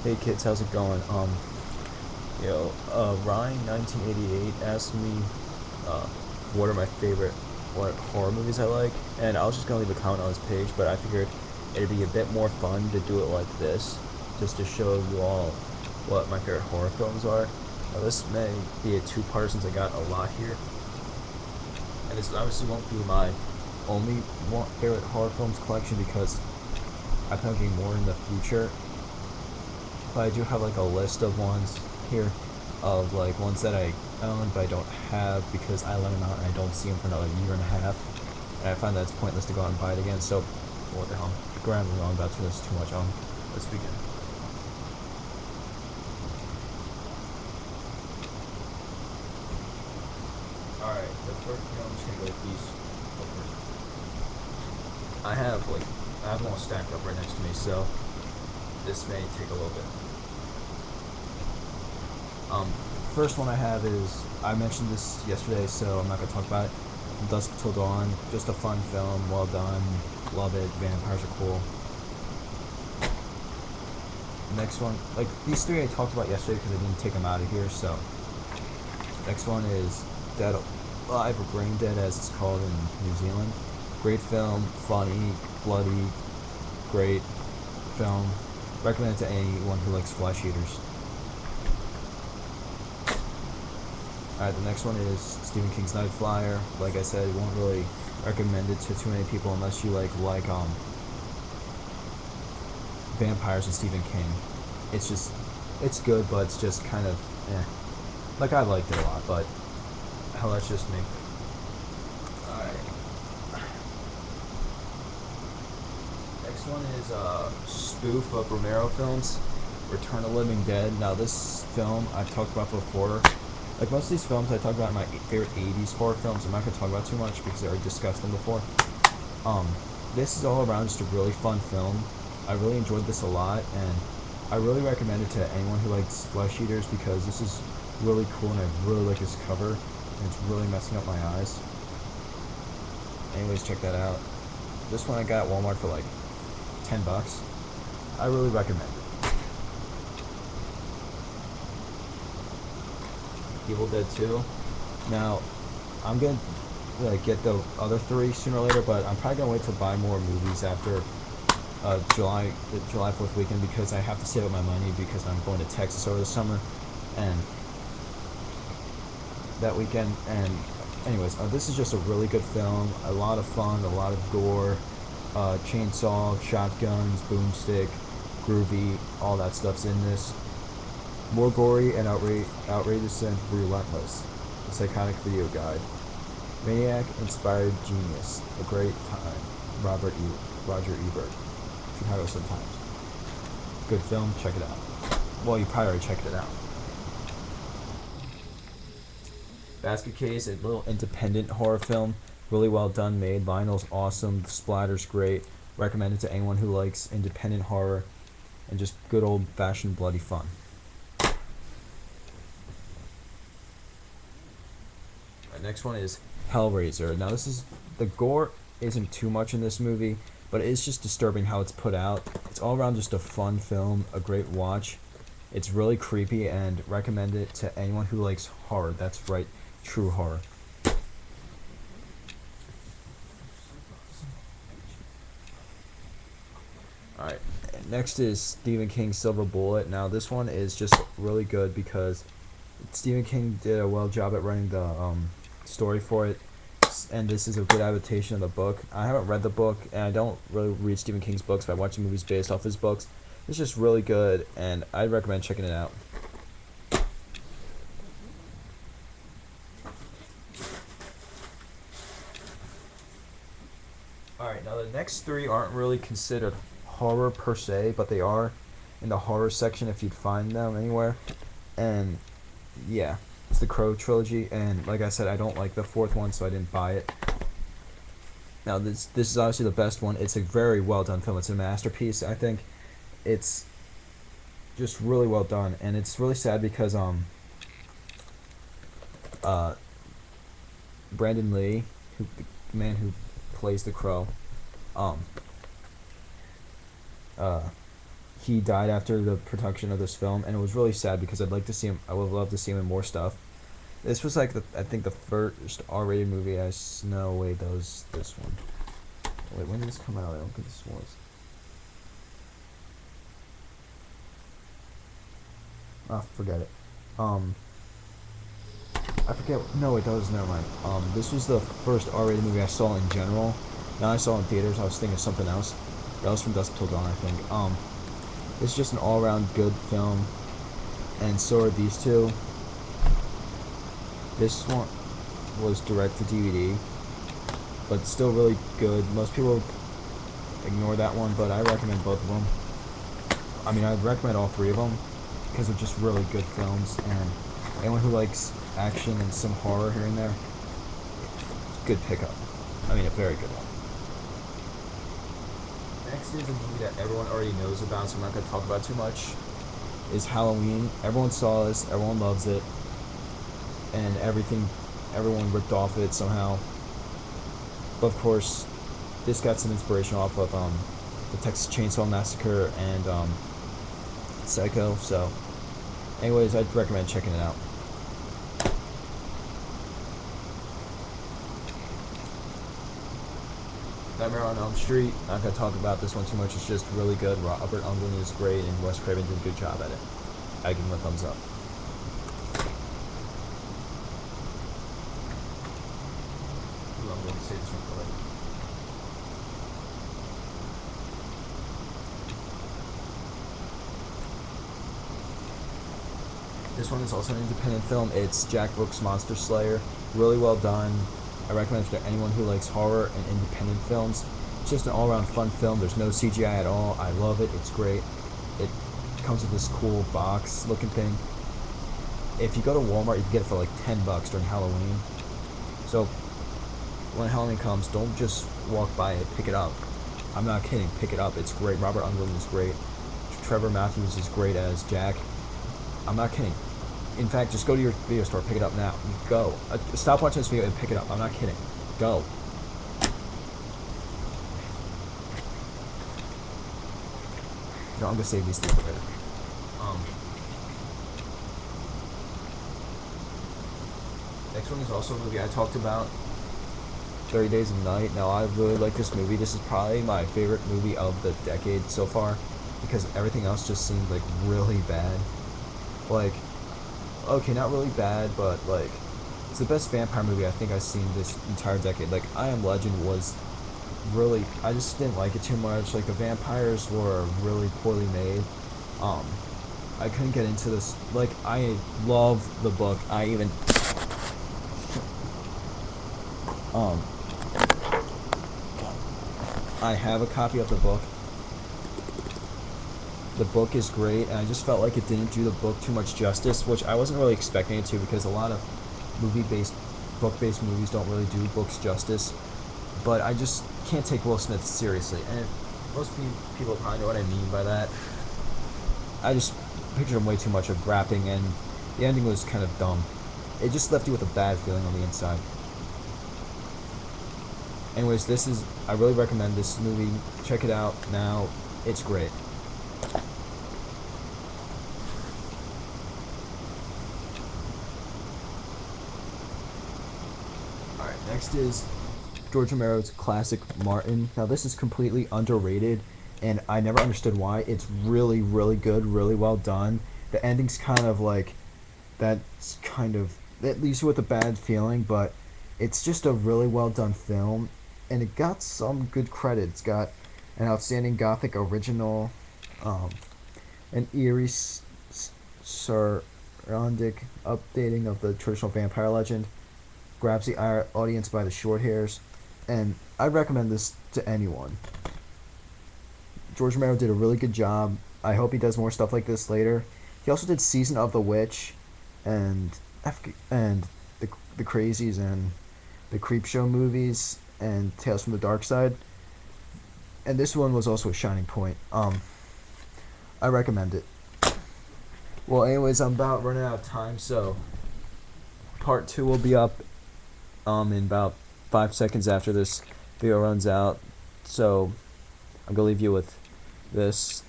Hey kids, how's it going? Ryan 1988 asked me, uh, what are my favorite what horror movies I like, and I was just gonna leave a comment on his page, but I figured it'd be a bit more fun to do it like this, just to show you all what my favorite horror films are. Now, this may be a two-parter since I got a lot here, and this obviously won't be my only favorite horror films collection because I plan on getting more in the future. But I do have like a list of ones here of like ones that I own but I don't have because I lent them out and I don't see them for another year and a half. And I find that it's pointless to go out and buy it again. So, what the hell? Rambling on about this too much. Let's begin. Alright, the first, I'm just gonna go with these. I have them all stacked up right next to me, so this may take a little bit. First one I have is I mentioned this yesterday, so I'm not gonna talk about it. From Dusk Till Dawn, just a fun film, well done, love it. Vampires are cool. Next one, like these three I talked about yesterday because I didn't take them out of here. So next one is Dead Alive or Brain Dead as it's called in New Zealand. Great film, funny, bloody, great film. Recommend it to anyone who likes flesh eaters. Alright, the next one is Stephen King's Night Flyer. Like I said, I won't really recommend it to too many people unless you like vampires and Stephen King. It's good, but it's just kind of Like I liked it a lot, but hell, that's just me. Alright. Next one is spoof of Romero films, Return of the Living Dead. Now this film I've talked about before. Like most of these films I talk about in my favorite 80s horror films, I'm not going to talk about too much because I already discussed them before. Um, this is all around just a really fun film. I really enjoyed this a lot, and I really recommend it to anyone who likes flesh eaters because this is really cool and I really like this cover, and it's really messing up my eyes. Anyways, check that out. This one I got at Walmart for like $10. I really recommend it. Evil Dead 2. Now, I'm gonna get the other three sooner or later, but I'm probably gonna wait to buy more movies after the July 4th weekend because I have to save up my money because I'm going to Texas over the summer, and that weekend. And anyways, this is just a really good film. A lot of fun, a lot of gore, chainsaw, shotguns, boomstick, groovy, all that stuff's in this. More gory and outrageous and relentless. The Psychotic Video Guide. Maniac inspired genius. A great time. Roger Ebert. Chicago Sun-Times. Good film. Check it out. Well, you probably already checked it out. Basket Case, a little independent horror film. Really well done, made. Lionel's awesome. The splatter's great. Recommend it to anyone who likes independent horror and just good old-fashioned bloody fun. Next one is Hellraiser. Now the gore isn't too much in this movie, but it is just disturbing how it's put out. It's all around just a fun film, a great watch. It's really creepy and recommend it to anyone who likes horror. That's right, true horror. Alright, next is Stephen King's Silver Bullet. Now this one is just really good because Stephen King did a well job at writing the story for it, and this is a good adaptation of the book. I haven't read the book, and I don't really read Stephen King's books, but I watch the movies based off his books. It's just really good, and I'd recommend checking it out. Alright, now the next three aren't really considered horror per se, but they are in the horror section if you'd find them anywhere. And yeah, it's the Crow trilogy, and like I said, I don't like the fourth one, so I didn't buy it. Now this is obviously the best one. It's a very well done film. It's a masterpiece. I think it's just really well done, and it's really sad because uh Brandon Lee, the man who plays the Crow, um he died after the production of this film, and it was really sad because I'd like to see him. I would love to see him in more stuff. This was like I think the first R-rated movie I no wait that was this one. Wait, when did this come out? I don't think this was. Oh, forget it. Um, I forget. No, wait, that was never mind. This was the first R-rated movie I saw in general. Now I saw in theaters. I was thinking of something else. That was from Dusk Till Dawn, I think. It's just an all-around good film, and so are these two. This one was direct to DVD, but still really good. Most people ignore that one, but I recommend both of them. I mean, I'd recommend all three of them because they're just really good films, and anyone who likes action and some horror here and there, good pickup. I mean, a very good one. Next is a movie that everyone already knows about, so I'm not going to talk about too much. Is Halloween. Everyone saw this. Everyone loves it, and everyone ripped off it somehow. But of course, this got some inspiration off of the Texas Chainsaw Massacre and Psycho. So, anyways, I'd recommend checking it out. Nightmare on Elm Street. Not gonna talk about this one too much. It's just really good. Robert Englund is great, and Wes Craven did a good job at it. I give him a thumbs up. I'm going to say this one for later. This one is also an independent film. It's Jack Brooks' Monster Slayer. Really well done. I recommend it to anyone who likes horror and independent films. It's just an all-around fun film. There's no CGI at all. I love it. It's great. It comes with this cool box-looking thing. If you go to Walmart, you can get it for like $10 during Halloween. So when Halloween comes, don't just walk by it. Pick it up. I'm not kidding. Pick it up. It's great. Robert Englund is great. Trevor Matthews is great as Jack. I'm not kidding. In fact, just go to your video store, pick it up now. Go. Stop watching this video and pick it up. I'm not kidding. Go. No, I'm gonna save these things for later. Next one is also a movie I talked about, 30 Days of Night. Now, I really like this movie. This is probably my favorite movie of the decade so far, because everything else just seemed like really bad. Like, okay, not really bad, but like, it's the best vampire movie I think I've seen this entire decade. Like, I Am Legend was really, I just didn't like it too much. Like, the vampires were really poorly made. I couldn't get into this. Like, I love the book. I even, I have a copy of the book. The book is great, and I just felt like it didn't do the book too much justice, which I wasn't really expecting it to, because a lot of book-based movies don't really do books justice. But I just can't take Will Smith seriously, and most people probably know what I mean by that. I just pictured him way too much of rapping, and the ending was kind of dumb. It just left you with a bad feeling on the inside. Anyways, I really recommend this movie. Check it out now. It's great. Alright, next is George Romero's classic Martin. Now, this is completely underrated, and I never understood why. It's really, really good, really well done. The ending's kind of like, that leaves you with a bad feeling, but it's just a really well done film, and it got some good credit. It's got an outstanding Gothic original, an eerie saronic updating of the traditional vampire legend, grabs the audience by the short hairs, and I recommend this to anyone. George Romero did a really good job. I hope he does more stuff like this later. He also did Season of the Witch, and the Crazies, and the Creepshow movies, and Tales from the Dark Side. And this one was also a shining point. I recommend it. Well, anyways, I'm about running out of time, so part 2 will be up in about 5 seconds after this video runs out. So I'm gonna leave you with this.